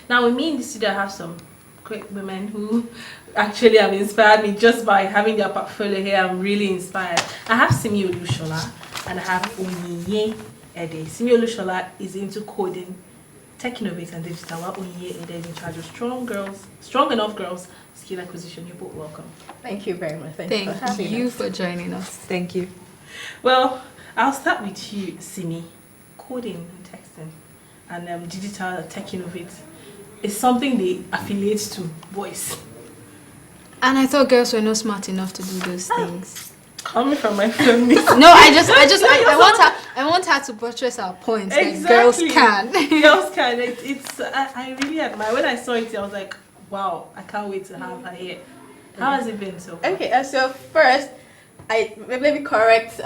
Now, with me in the studio, I have some great women who actually have inspired me just by having their portfolio here. I'm really inspired. I have Simi Olushola and I have Onyinye Edeh. Simi Olushola is into coding, tech innovation, and digital. While Onyinye Edeh is in charge of strong enough girls, skill acquisition. You're both welcome. Thank you very much. Thank you for joining us. Thank you. Well, I'll start with you, Simi. Coding and texting and digital tech innovate is something they affiliate to boys. And I thought girls were not smart enough to do those things. Coming from my family. No, I want her to buttress our point. Exactly. That girls can. Girls can. I really admire. When I saw it, I was like, wow, I can't wait to have her here. How has it been so far? Okay, so first, I maybe correct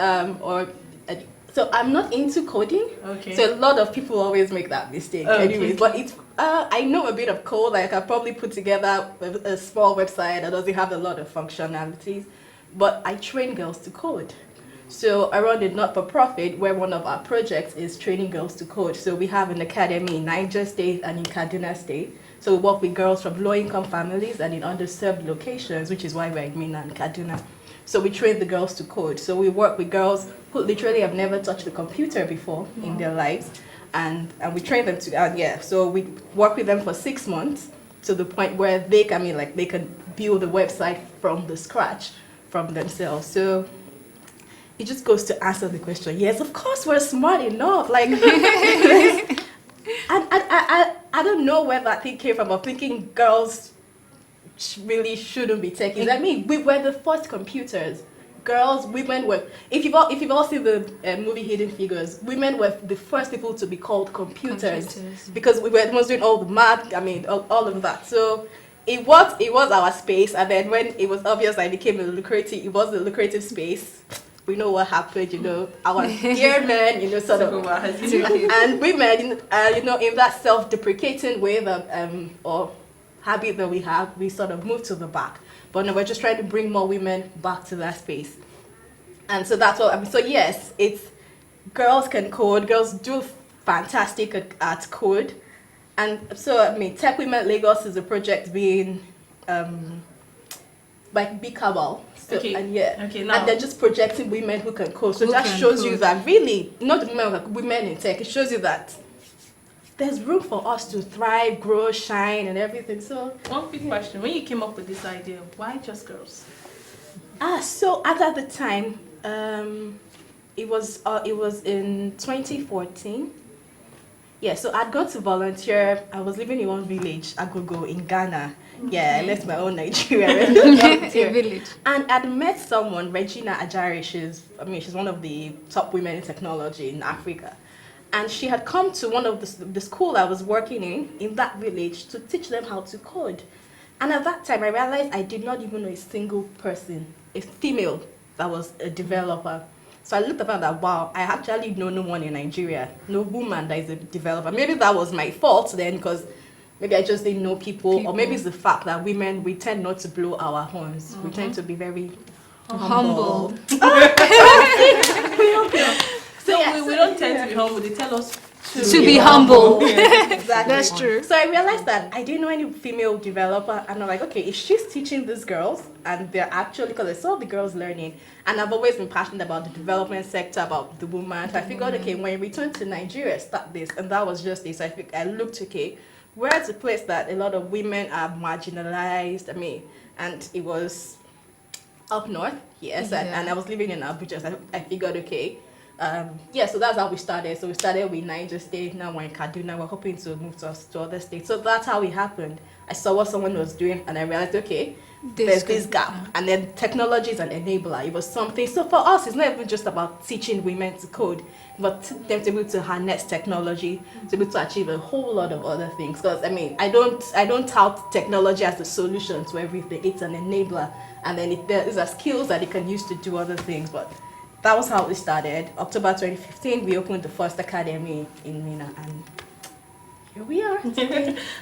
so I'm not into coding. Okay. So a lot of people always make that mistake. Okay. Anyways, but it's I know a bit of code. Like I probably put together a small website that doesn't have a lot of functionalities, but I train girls to code. So I run a not-for-profit where one of our projects is training girls to code. So we have an academy in Niger State and in Kaduna State. So we work with girls from low-income families and in underserved locations, which is why we're in Mina and Kaduna. So we train the girls to code. So we work with girls who literally have never touched a computer before in their lives. And we train them to, so we work with them for 6 months to the point where they can build a website from the scratch from themselves. So it just goes to answer the question. Yes, of course we're smart enough. Like, I don't know where that thing came from of thinking girls really shouldn't be techies. I mean, we were the first computers. Women were. If you've all seen the movie Hidden Figures, women were the first people to be called computers. Because we were the ones doing all the math. I mean, all of that. So it was our space. And then when it was obvious that it was a lucrative space. We know what happened. Our dear men, sort of, and women, in that self-deprecating way that or habit that we have, we sort of moved to the back. But no, we're just trying to bring more women back to that space. And so that's what I mean. So yes, it's girls can code. Girls do fantastic at code. And so I mean, Tech Women Lagos is a project being like Big Cabal. So, Okay. And now and they're just projecting women who can code. So that shows you that really, not women, like women in tech. It shows you that there's room for us to thrive, grow, shine, and everything. So one quick question: when you came up with this idea, why just girls? So at the time, it was in 2014. Yeah, so I'd gone to volunteer. I was living in one village, Agogo, in Ghana. Yeah, I left my own Nigeria. A village. And I'd met someone, Regina Ajari. She's one of the top women in technology in Africa. And she had come to one of the school I was working in that village to teach them how to code. And at that time, I realized I did not even know a single person, a female, that was a developer. So I looked up and that, wow, I actually know no one in Nigeria, no woman that is a developer. Maybe that was my fault then, because maybe I just didn't know people, or maybe it's the fact that women, we tend not to blow our horns. Mm-hmm. We tend to be very humble. We don't tend to be humble. They tell us to be humble. Yes, exactly. That's true. So I realized that I didn't know any female developer, and I'm like, okay, if she's teaching these girls, and they're actually, because I saw the girls learning, and I've always been passionate about the development sector, about the woman. So I figured, okay, when I return to Nigeria, start this, and that was just it. So I looked, okay, where's a place that a lot of women are marginalized? I mean, and it was up north, yes, and I was living in Abuja. So I figured, okay. So that's how we started. So we started with Niger State, now we're in Kaduna, we're hoping to move to other states. So that's how it happened. I saw what someone was doing and I realized, okay, there's this gap. And then technology is an enabler. It was something. So for us, it's not even just about teaching women to code, but them to be able to harness technology, to be able to achieve a whole lot of other things. Because I mean, I don't tout technology as the solution to everything. It's an enabler. And then there are skills that it can use to do other things. But that was how it started. October 2015, we opened the first academy in Mina, and here we are.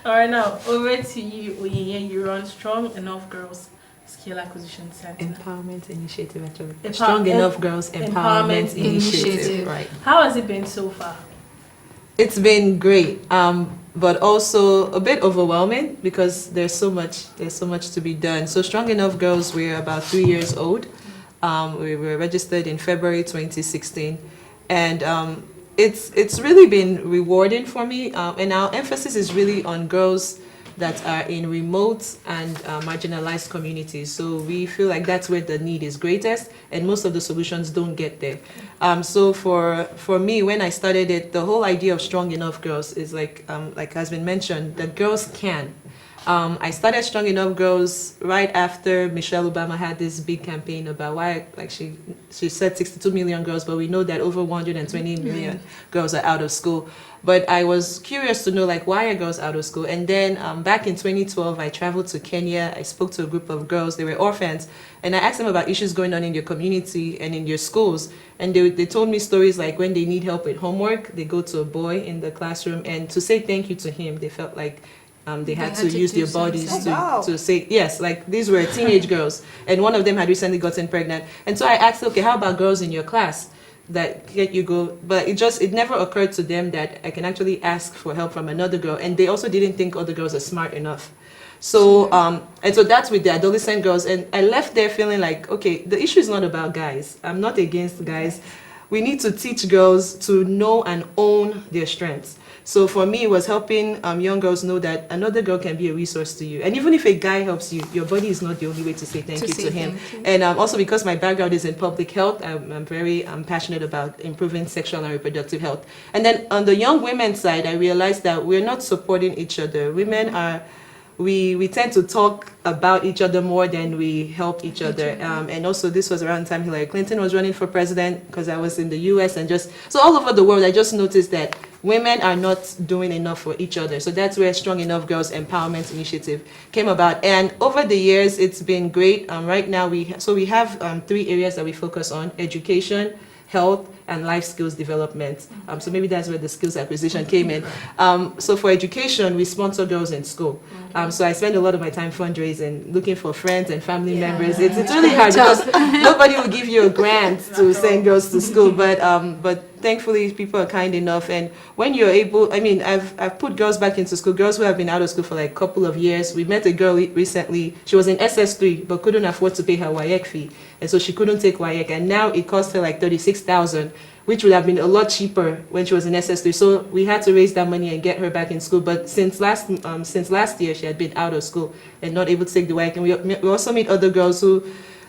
All right, now over to you, Onyinye. You run Strong Enough Girls Skill Acquisition Center. Empowerment Initiative, actually. Strong Enough Girls Empowerment Initiative. Right. How has it been so far? It's been great. but also a bit overwhelming because there's so much to be done. So Strong Enough Girls, we're about 3 years old. We were registered in February 2016, and it's really been rewarding for me. And our emphasis is really on girls that are in remote and marginalized communities. So we feel like that's where the need is greatest, and most of the solutions don't get there. So for me, when I started it, the whole idea of Strong Enough Girls is like has been mentioned, that girls can. I started Strong Enough Girls right after Michelle Obama had this big campaign about why, like she said 62 million girls, but we know that over 120 million girls are out of school. But I was curious to know, like, why are girls out of school? And then back in 2012, I traveled to Kenya. I spoke to a group of girls. They were orphans. And I asked them about issues going on in your community and in your schools. And they told me stories like when they need help with homework, they go to a boy in the classroom. And to say thank you to him, they felt like they had to use their bodies to say, yes, like these were teenage girls. And one of them had recently gotten pregnant. And so I asked, okay, how about girls in your class that get you go? But it never occurred to them that I can actually ask for help from another girl. And they also didn't think other girls are smart enough. So, and so that's with the adolescent girls. And I left there feeling like, okay, the issue is not about guys. I'm not against guys. We need to teach girls to know and own their strengths. So for me, it was helping young girls know that another girl can be a resource to you. And even if a guy helps you, your body is not the only way to say thank you to him. And also because my background is in public health, I'm very passionate about improving sexual and reproductive health. And then on the young women's side, I realized that we're not supporting each other. Women are... We tend to talk about each other more than we help each other. And also this was around the time Hillary Clinton was running for president, because I was in the US, and so all over the world I just noticed that women are not doing enough for each other. So that's where Strong Enough Girls Empowerment Initiative came about. And over the years it's been great. Right now we have 3 areas that we focus on: education, health, and life skills development. So maybe that's where the skills acquisition came in. So for education, we sponsor girls in school. So I spend a lot of my time fundraising, looking for friends and family members. It's really hard because nobody will give you a grant to send girls to school, but thankfully people are kind enough. And when you're able, I mean, I've put girls back into school, girls who have been out of school for like a couple of years. We met a girl recently, she was in SS3 but couldn't afford to pay her WAEC fee, and so she couldn't take WAEC, and now it cost her like 36,000, which would have been a lot cheaper when she was in SS3. So we had to raise that money and get her back in school. But since last year, she had been out of school and not able to take the WAEC. And we also meet other girls who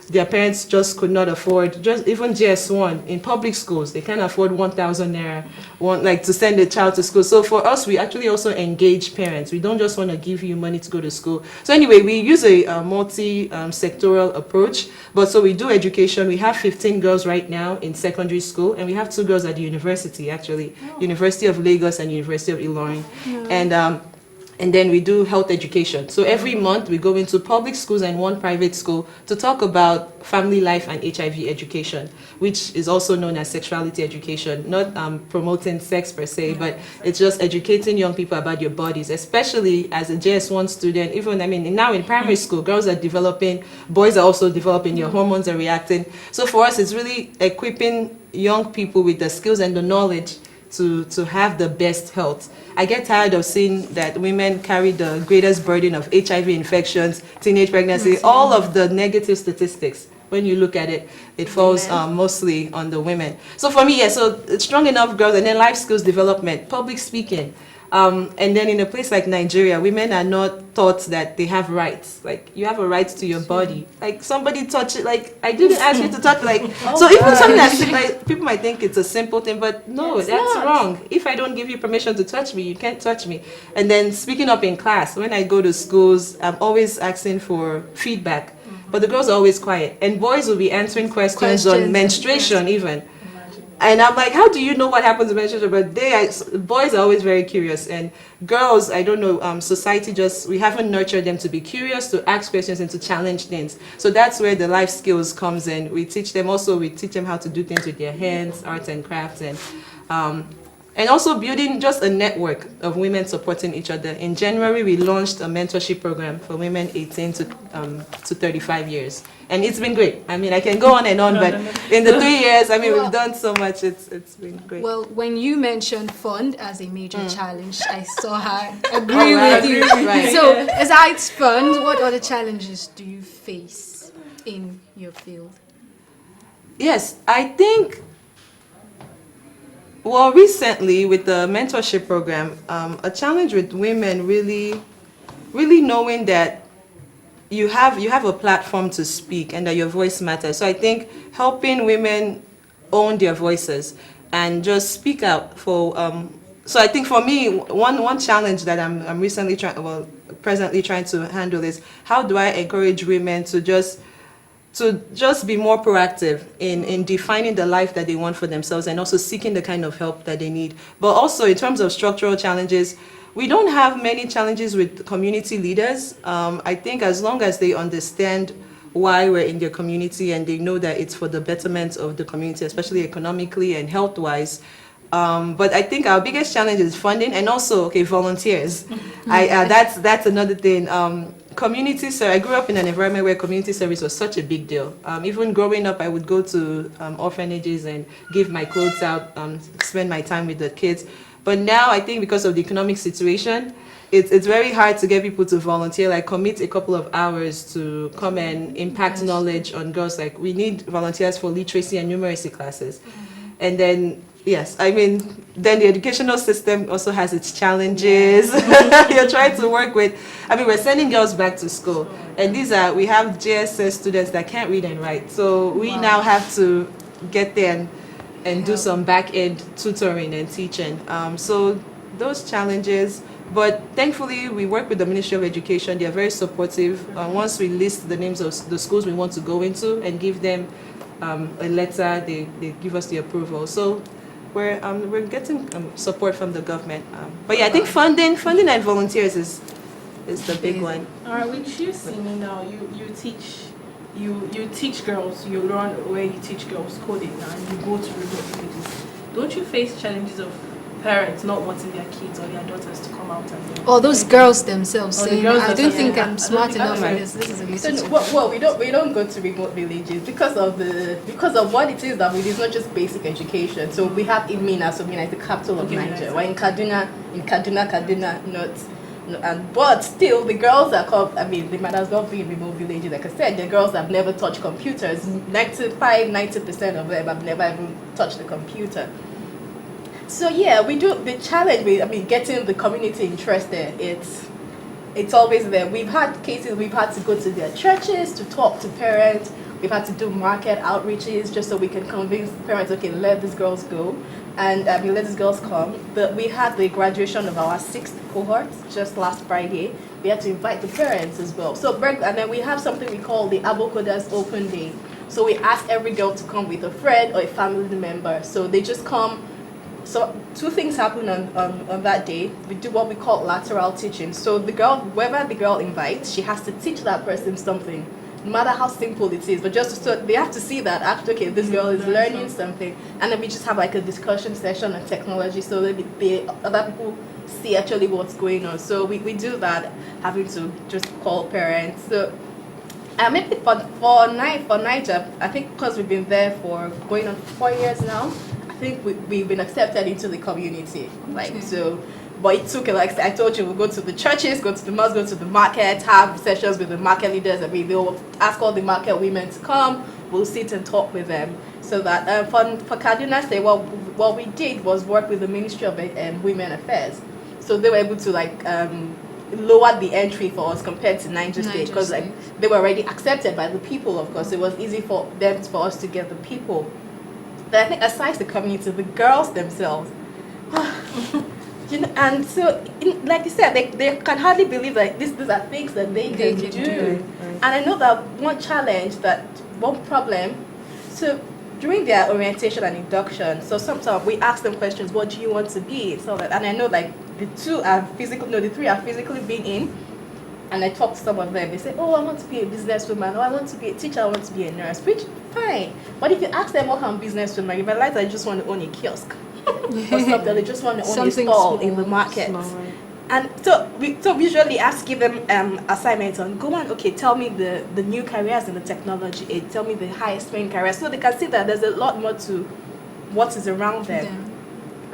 their parents just could not afford, just even JS1 in public schools, they can't afford 1,000 naira to send a child to school. So for us, we actually also engage parents. We don't just want to give you money to go to school. So anyway, we use a multi-sectoral approach. But so we do education. We have 15 girls right now in secondary school, and we have 2 girls at the university, actually, University of Lagos and University of Ilorin. And then we do health education. So every month we go into public schools and 1 private school to talk about family life and HIV education, which is also known as sexuality education, not promoting sex per se, but it's just educating young people about your bodies, especially as a JS1 student. Even, I mean, now in primary school, girls are developing, boys are also developing, your hormones are reacting. So for us, it's really equipping young people with the skills and the knowledge to have the best health. I get tired of seeing that women carry the greatest burden of HIV infections, teenage pregnancy, all of the negative statistics. When you look at it, it falls mostly on the women. So for me, so Strong Enough Girls, and then life skills development, public speaking. And then in a place like Nigeria, women are not taught that they have rights. Like, you have a right to your body. Like, somebody touch it, like, I didn't ask you to touch, like, so even something that's, like, people might think it's a simple thing, but no, that's wrong. If I don't give you permission to touch me, you can't touch me. And then speaking up in class, when I go to schools, I'm always asking for feedback, but the girls are always quiet. And boys will be answering questions on menstruation even. And I'm like, how do you know what happens in menstruation? But boys are always very curious, and girls, I don't know, society we haven't nurtured them to be curious, to ask questions, and to challenge things. So that's where the life skills comes in. We teach them how to do things with their hands, arts and crafts, and And also building just a network of women supporting each other. In January, we launched a mentorship program for women 18 to 35 years. And it's been great. I mean, I can go on and on, but in the 3 years, I mean, we've done so much. It's been great. Well, when you mentioned fund as a major challenge, I saw her agree with you. Right. So, besides fund, what other challenges do you face in your field? Yes, I think, well, recently with the mentorship program, a challenge with women really knowing that you have a platform to speak and that your voice matters. So I think helping women own their voices and just speak out for. So I think for me, one challenge that I'm presently trying to handle is how do I encourage women to just be more proactive in defining the life that they want for themselves and also seeking the kind of help that they need. But also in terms of structural challenges, we don't have many challenges with community leaders. I think as long as they understand why we're in their community and they know that it's for the betterment of the community, especially economically and health-wise. But I think our biggest challenge is funding and also, volunteers. That's another thing. Community service. I grew up in an environment where community service was such a big deal. Even growing up, I would go to orphanages and give my clothes out, spend my time with the kids. But now I think because of the economic situation, it's very hard to get people to volunteer, like commit a couple of hours to come and impact knowledge on girls. Like we need volunteers for literacy and numeracy classes. And then, yes, I mean, then the educational system also has its challenges. You're trying to work with, we're sending girls back to school. And we have JSS students that can't read and write. So we now have to get there and do some back-end tutoring and teaching. So those challenges, but thankfully we work with the Ministry of Education. They are very supportive. Once we list the names of the schools we want to go into and give them a letter, they give us the approval. So we're getting support from the government. But yeah, I think funding and volunteers is the big one. All right, with you, Simi, now you teach girls. You learn where you teach girls coding, and you go to remote villages. Don't you face challenges of parents not wanting their kids or their daughters to come out and Or those girls themselves Or the saying, girls I don't themselves, think yeah. I'm I smart don't enough for think this. This is a little too Well, we don't go to remote villages because of what it is that we do. It's not just basic education. So we have Imina, so Mina is the capital of Nigeria. We're in Kaduna, not. But still, the girls that come, they might as well be in remote villages. Like I said, the girls have never touched computers. 90% of them have never even touched the computer. So yeah, we do the challenge with getting the community interested. It's always there. We've had cases we've had to go to their churches to talk to parents. We've had to do market outreaches just so we can convince parents, okay, let these girls go and let these girls come. But we had the graduation of our 6th cohort just last Friday. We had to invite the parents as well. So and then we have something we call the Abokodas Open Day. So we ask every girl to come with a friend or a family member. So they just come. So 2 things happen on that day. We do what we call lateral teaching. So the girl, whoever the girl invites, she has to teach that person something, no matter how simple it is. But just so they have to see that actually, okay, this girl is learning something. And then we just have like a discussion session on technology so that the other people see actually what's going on. So we do that, having to just call parents. So maybe for Niger, I think because we've been there for going on 4 years now, I think we've been accepted into the community, so. But it took, like I told you, we'll go to the churches, go to the mosques, go to the market, have sessions with the market leaders. They'll ask all the market women to come. We'll sit and talk with them. So that for Kaduna State, what we did was work with the Ministry of Women Affairs. So they were able to lower the entry for us compared to Niger State because they were already accepted by the people. Of course, it was easy for us to get the people. But I think aside the community, the girls themselves, and so like you said, they can hardly believe that these are things that they can do. And I know that one problem. So during their orientation and induction, so sometimes we ask them questions, what do you want to be? So that, and I know the 3 are physically being in. And I talk to some of them, they say, oh, I want to be a businesswoman, or I want to be a teacher, I want to be a nurse, which, fine. But if you ask them what kind of businesswoman, you realize I just want to own a kiosk. or something. They just want to own a Something stall in the small, market. Small. And so we usually ask give them assignments on go on, okay, tell me the new careers in the technology age, tell me the highest paying careers, so they can see that there's a lot more to what is around them.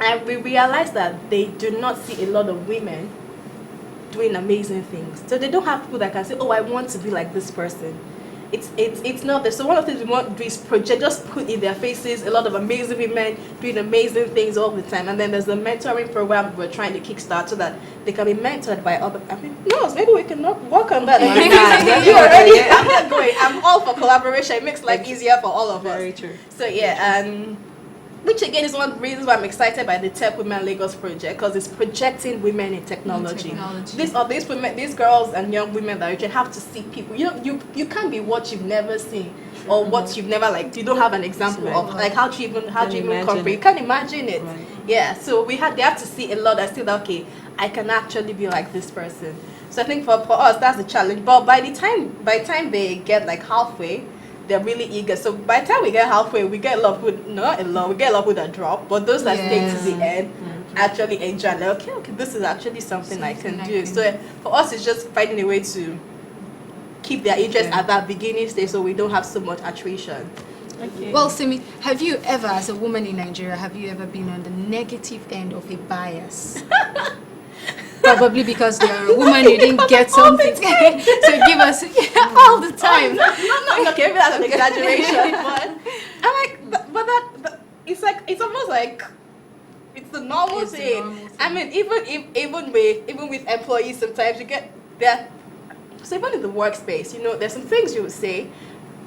And we realize that they do not see a lot of women doing amazing things. So they don't have people that can say, oh, I want to be like this person. It's not there. So one of the things we want to do is project, just put in their faces a lot of amazing women doing amazing things all the time. And then there's the mentoring program we're trying to kickstart so that they can be mentored by other. I mean, no, maybe we can work on that. You already. I'm not going. I'm all for collaboration. It makes life easier for all of us. Very true. So yeah, which again is one of the reasons why I'm excited by the Tech Women Lagos project, because it's projecting women in technology. These women, these girls and young women that you have to see people. You can't be what you've never seen or what you've never you don't have an example of. Like how do you even comprehend? You can't imagine it. Right. Yeah. So they have to see a lot and see that okay, I can actually be like this person. So I think for us that's the challenge. But by the time they get halfway, they're really eager. So by the time we get halfway, we get a lot of people, not a lot, we get a lot of people that drop, but those that stay to the end actually enjoy. Like, okay, this is actually something I can do. So for us, it's just finding a way to keep their interest at that beginning stage so we don't have so much attrition. Okay. Well, Simi, have you ever, as a woman in Nigeria, have you ever been on the negative end of a bias? Probably because you're a woman, you didn't get something. So give us all the time. No, okay, maybe that's an exaggeration, but I'm but it's almost like it's the normal thing. I mean, even with employees, sometimes you get that. So even in the workspace, there's some things you would say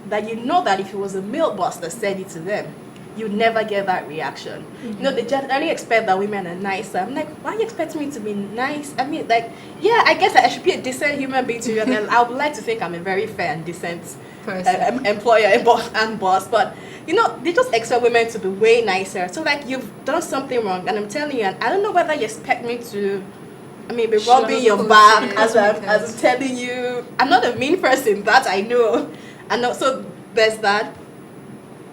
that that if it was a male boss that said it to them, you'd never get that reaction. Mm-hmm. They generally expect that women are nicer. I'm like, why are you expecting me to be nice? I mean, I guess I should be a decent human being to you, and then I would like to think I'm a very fair and decent employer and boss. But they just expect women to be way nicer. So you've done something wrong, and I'm telling you, and I don't know whether you expect me to. I mean, be rubbing your back as I'm telling you. I'm not a mean person, that I know. And so there's that.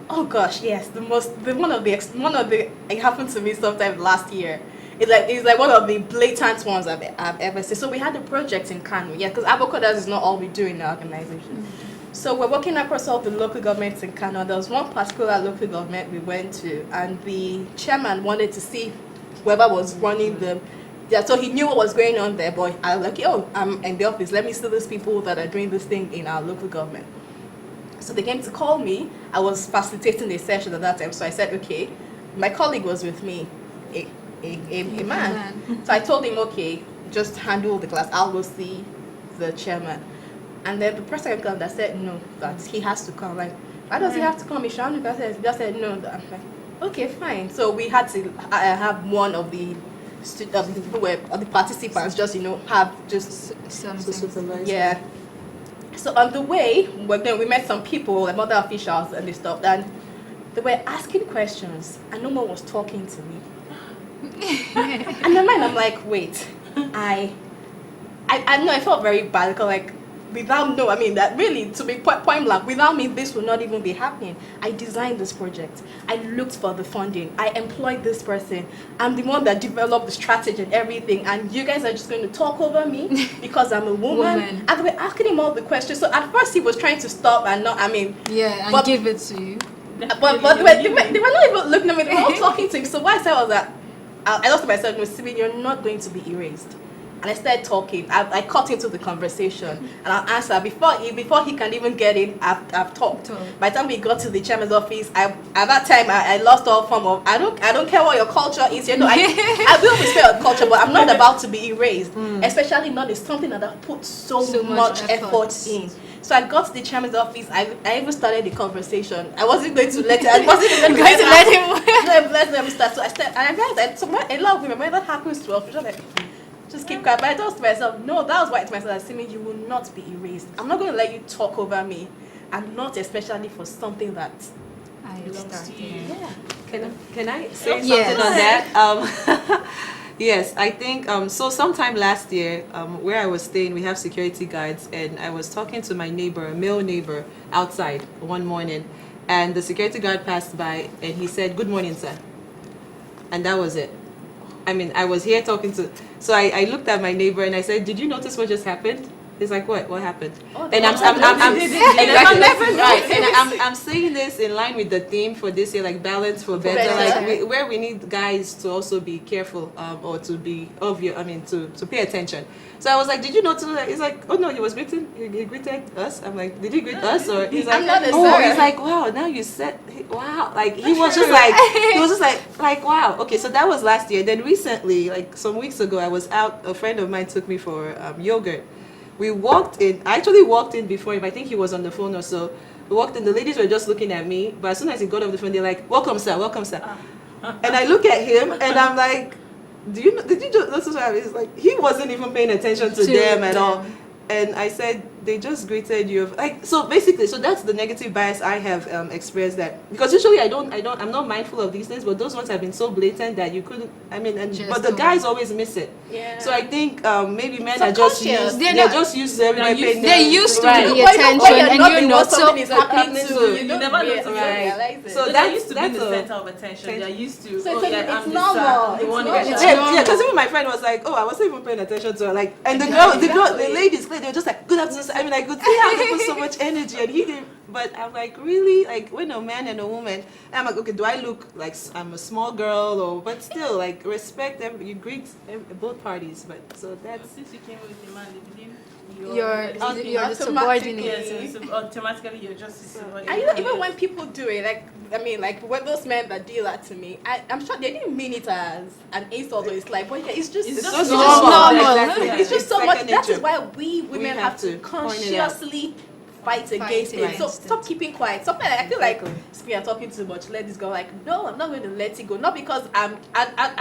Oh gosh, yes. One of the it happened to me sometime last year. It's like one of the blatant ones I've ever seen. So we had a project in Kano, because avocados is not all we do in our organization. So we're working across all the local governments in Kano. There was one particular local government we went to, and the chairman wanted to see whoever was running the. Yeah, so he knew what was going on there, but I was like, I'm in the office. Let me see these people that are doing this thing in our local government. So they came to call me. I was facilitating the session at that time, so I said, okay. My colleague was with me, a man. So I told him, okay, just handle the class. I'll go see the chairman. And then the person came that said no, that he has to come. Like, why does he have to come? He just said no. I'm like, okay, fine. So we had to have one of the the participants just have just something. Yeah. So on the way, we met some people, like other officials and stuff, and they were asking questions, and no one was talking to me. And in my mind, I'm like, wait, I know I felt very bad, because that really, to be point blank, without me, this would not even be happening. I designed this project. I looked for the funding. I employed this person. I'm the one that developed the strategy and everything. And you guys are just going to talk over me because I'm a woman. And they were asking him all the questions. So at first he was trying to stop and give it to you. But they were not even looking at me. They were all talking to him. So what I said was that I lost myself. No, Simeon, you're not going to be erased. And I started talking. I cut into the conversation, and I'll answer before he can even get in. I've talked. By the time we got to the chairman's office, at that time I lost all form of I don't care what your culture is. I will respect your culture, but I'm not about to be erased. Especially not it's something that I've put so much effort in. So I got to the chairman's office. I even started the conversation. I wasn't going to let it. I wasn't even going to let him. Let them start. So I started, and I realized that a lot of women, when that happens to us, just keep quiet. But I thought to myself, no, that was why to myself, Simi, you will not be erased. I'm not going to let you talk over me, and not especially for something that belongs to you. Yeah. Can I say something on that? Yes, I think so. Sometime last year, where I was staying, we have security guards, and I was talking to my neighbor, a male neighbor, outside one morning, and the security guard passed by, and he said, "Good morning, sir." and that was it. I mean, I was here talking to. So I looked at my neighbor and I said, "Did you notice what just happened?" He's like, "What? What happened?" Oh, And I'm saying this in line with the theme for this year, like balance for better, like where we need guys to also be careful, or to be obvious. I mean, to pay attention. So I was like, "Did you notice that?" He's like, "Oh no, he was greeting. He greeted us." I'm like, "Did he greet us?" Or he's like, "Oh," he's like, "Wow, now you said, wow." Like he was just like, wow. Okay, so that was last year. Then recently, like some weeks ago, I was out. A friend of mine took me for yogurt. We walked in. I actually walked in before him. I think he was on the phone or so. We walked in. The ladies were just looking at me. But as soon as he got off the phone, they're like, "Welcome, sir. Welcome, sir." And I look at him, and I'm like, Did you just notice what happened?" It's like he wasn't even paying attention to them at all. And I said, "They just greeted you." Like, so basically, so that's the negative bias I have experienced, that because usually I'm not mindful of these things, but those ones have been so blatant that you couldn't. I mean, but the guys always miss it. Yeah. So I think maybe men are just used. They're just used to everybody paying. They're used to Right. the attention, and you're not. So something is happening to you never notice realize it. So they're used to being the center of attention. They're used to. So it's I'm normal. the one It's who Yeah, because even my friend was like, "Oh, I wasn't even paying attention to her." Like, and the ladies, they were just like, "Good afternoon." I mean, I could see how they put so much energy, and he didn't. But I'm like, really, like when a man and a woman, I'm like, okay, do I look like I'm a small girl, or but still, like respect them. You greet both parties, but so that's. Since you came with a man, they believe you're the subordinate. Yes, automatically you're just a subordinate. And you know, even when people do it, like I mean, like when those men that do that to me, I'm sure they didn't mean it as an insult, or it's like, but yeah, it's just normal. Exactly. It's just so much. That nature. is why we women have to consciously fight against it. So stop keeping quiet. Sometimes I feel like we are talking too much. Let this go. Like, no, I'm not going to let it go. Not because I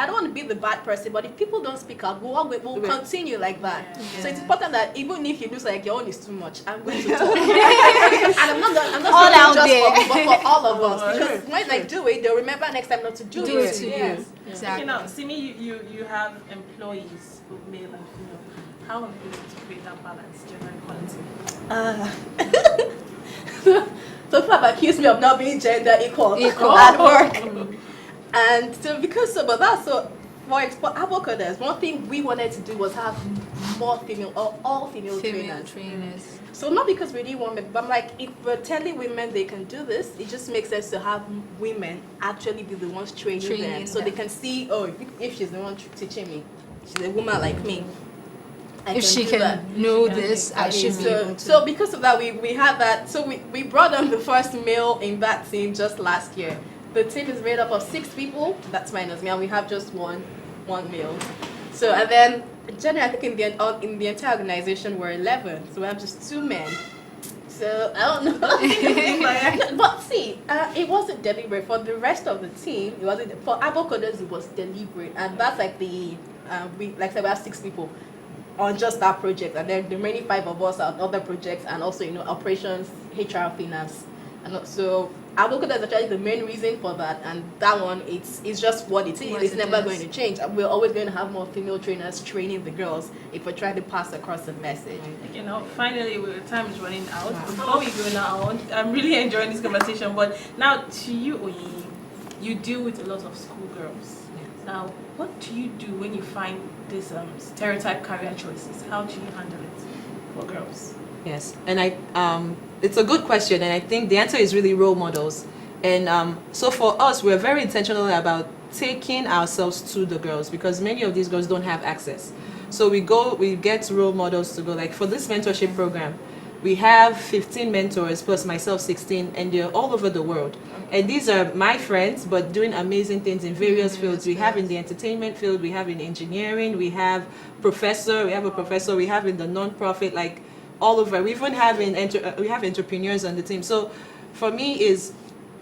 don't want to be the bad person, but if people don't speak up, we'll continue like that. Yeah. So it's important that even if you lose like your own is too much, I'm going to talk. And I'm not all out just there. for me, but for all of us. Because when I do it, they'll remember next time not to do it. To Yes. you. Okay, Exactly. now, Simi, you have employees, both male and female. How have you been able to create that balance, gender equality? So people have accused me of not being gender equal Equal. at work. And so because so, but that's so for avocaders, one thing we wanted to do was have more female or all female trainers. So not because we didn't want it, but I'm like, if we're telling women they can do this, it just makes sense to have women actually be the ones training them. So they can see, oh, if she's the one teaching me, she's a woman like me. If she can know this, I should be able to. So because of that, we had that. So we brought on the first male in that team just last year. The team is made up of 6 people. That's minus me, and we have just one male. So and then generally, I think in the entire organization we're 11. So we have just 2 men. So I don't know. But see, it wasn't deliberate. For the rest of the team, it wasn't. For avocaders, it was deliberate, and that's like we like I said, we have 6 people on just that project, and then the remaining 5 of us are on other projects, and also operations, HR, finance, and so avocado is actually the main reason for that. And that one, it's just what it is. It's never going to change. We're always going to have more female trainers training the girls if we're trying to pass across the message. Finally, time is running out. Before we go now, I'm really enjoying this conversation. But now to you, Onyinye, you deal with a lot of schoolgirls. Now, what do you do when you find these stereotype career choices? How do you handle it for girls? Yes, and it's a good question, and I think the answer is really role models. And so for us, we're very intentional about taking ourselves to the girls, because many of these girls don't have access. So we get role models to go. Like for this mentorship program, we have 15 mentors plus myself 16, and they're all over the world. And these are my friends, but doing amazing things in various fields. We have in the entertainment field, we have in engineering, we have a professor, we have in the non-profit, like all over. We even have we have entrepreneurs on the team. So for me is,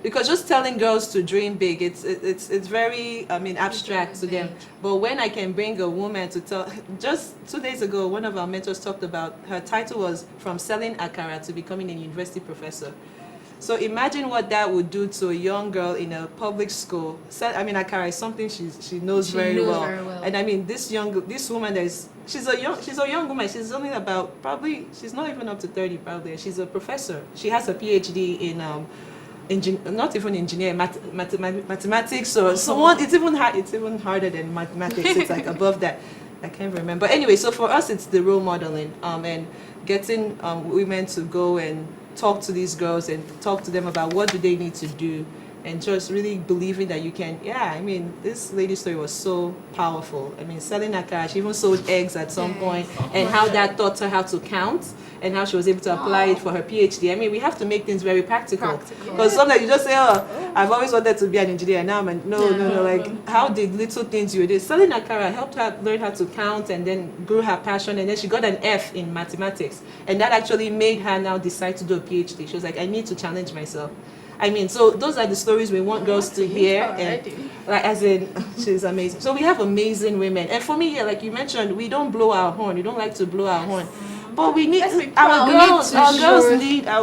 because just telling girls to dream big, it's very, abstract to them. But when I can bring a woman to tell, just 2 days ago, one of our mentors talked about, her title was from selling akara to becoming a university professor. So imagine what that would do to a young girl in a public school. Akara is something she knows very well. And this woman she's a young woman. She's only about, she's not even up to 30 probably. She's a professor. She has a PhD in not even engineer, mathematics or someone. It's even hard. It's even harder than mathematics. It's like above that. I can't remember. But anyway, so for us, it's the role modeling and getting women to go and talk to these girls and talk to them about what do they need to do, and just really believing that you can. Yeah, I mean, this lady's story was so powerful. I mean, selling akara, she even sold eggs at some point, and how that taught her how to count, and how she was able to apply it for her PhD. I mean, we have to make things very practical. Because sometimes you just say, oh, I've always wanted to be an engineer, now I'm a, no, like, how did little things you did? Selling akara helped her learn how to count, and then grew her passion, and then she got an F in mathematics. And that actually made her now decide to do a PhD. She was like, I need to challenge myself. I mean, so those are the stories we want girls to hear. And, like, as in, she's amazing. So we have amazing women. And for me, yeah, like you mentioned, we don't blow our horn. We don't like to blow our horn. But we need our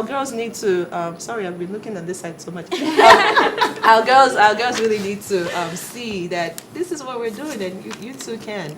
girls need to. Sorry, I've been looking on this side so much. Our girls really need to see that this is what we're doing, and you too can.